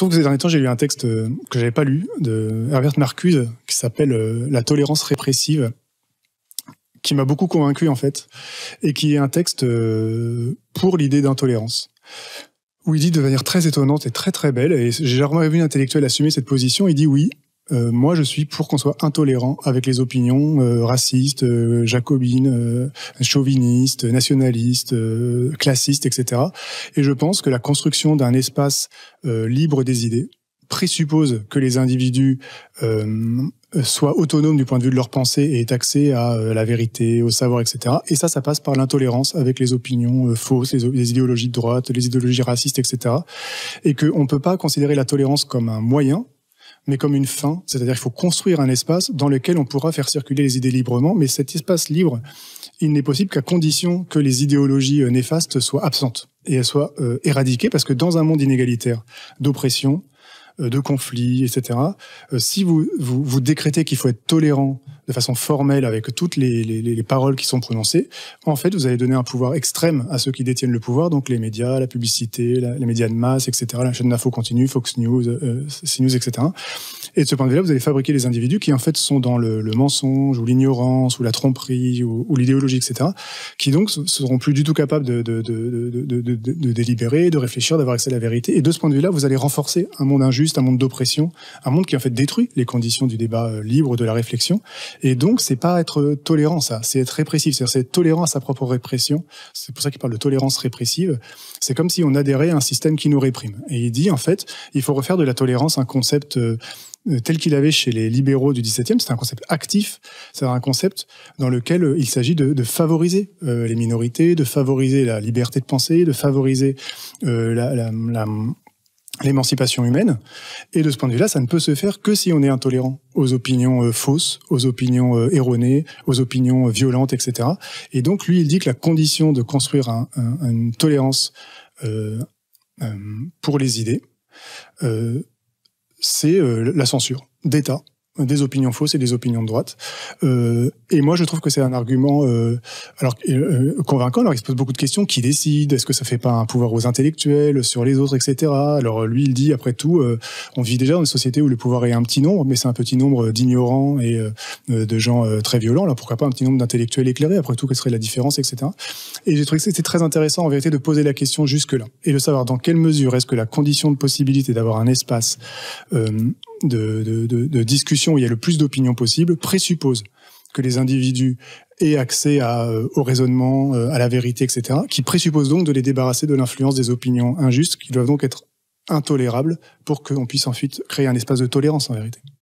trouve que ces derniers temps, j'ai lu un texte que j'avais pas lu de Herbert Marcuse qui s'appelle La tolérance répressive, qui m'a beaucoup convaincu en fait, et qui est un texte pour l'idée d'intolérance, où il dit de manière très étonnante et très très belle, et j'ai jamais vu un intellectuel assumer cette position. Il dit oui, moi je suis pour qu'on soit intolérant avec les opinions racistes, jacobines, chauvinistes, nationalistes, classistes, etc. Et je pense que la construction d'un espace libre des idées présuppose que les individus soient autonomes du point de vue de leur pensée et aient accès à la vérité, au savoir, etc. Et ça passe par l'intolérance avec les opinions fausses, les idéologies de droite, les idéologies racistes, etc. Et qu'on ne peut pas considérer la tolérance comme un moyen, mais comme une fin. C'est-à-dire qu'il faut construire un espace dans lequel on pourra faire circuler les idées librement, mais cet espace libre, il n'est possible qu'à condition que les idéologies néfastes soient absentes et elles soient éradiquées, parce que dans un monde inégalitaire, d'oppression, de conflits, etc. Si vous décrétez qu'il faut être tolérant de façon formelle avec toutes les paroles qui sont prononcées, en fait, vous allez donner un pouvoir extrême à ceux qui détiennent le pouvoir, donc les médias, la publicité, les médias de masse, etc., la chaîne d'info continue, Fox News, CNews, etc. Et de ce point de vue-là, vous allez fabriquer des individus qui, en fait, sont dans le mensonge, ou l'ignorance, ou la tromperie, ou l'idéologie, etc., qui donc seront plus du tout capables de délibérer, de réfléchir, d'avoir accès à la vérité. Et de ce point de vue-là, vous allez renforcer un monde injuste, un monde d'oppression, un monde qui, en fait, détruit les conditions du débat libre, de la réflexion. Et donc, c'est pas être tolérant, ça, c'est être répressif, c'est être tolérant à sa propre répression. C'est pour ça qu'il parle de tolérance répressive. C'est comme si on adhérait à un système qui nous réprime. Et il dit, en fait, il faut refaire de la tolérance un concept tel qu'il avait chez les libéraux du XVIIe. C'est un concept actif, c'est un concept dans lequel il s'agit de favoriser les minorités, de favoriser la liberté de penser, de favoriser l'émancipation humaine. Et de ce point de vue-là, ça ne peut se faire que si on est intolérant aux opinions fausses, aux opinions erronées, aux opinions violentes, etc. Et donc, lui, il dit que la condition de construire une tolérance pour les idées, c'est la censure d'État, des opinions fausses et des opinions de droite. Et moi, je trouve que c'est un argument convaincant. Alors, il se pose beaucoup de questions. Qui décide? Est-ce que ça fait pas un pouvoir aux intellectuels sur les autres, etc. Alors, lui, il dit, après tout, on vit déjà dans une société où le pouvoir est un petit nombre, mais c'est un petit nombre d'ignorants et de gens très violents. Alors, pourquoi pas un petit nombre d'intellectuels éclairés? Après tout, quelle serait la différence, etc. Et j'ai trouvé que c'était très intéressant, en vérité, de poser la question jusque-là et de savoir dans quelle mesure est-ce que la condition de possibilité d'avoir un espace de discussion où il y a le plus d'opinions possible présuppose que les individus aient accès au raisonnement, à la vérité, etc., qui présuppose donc de les débarrasser de l'influence des opinions injustes, qui doivent donc être intolérables pour qu'on puisse ensuite créer un espace de tolérance en vérité.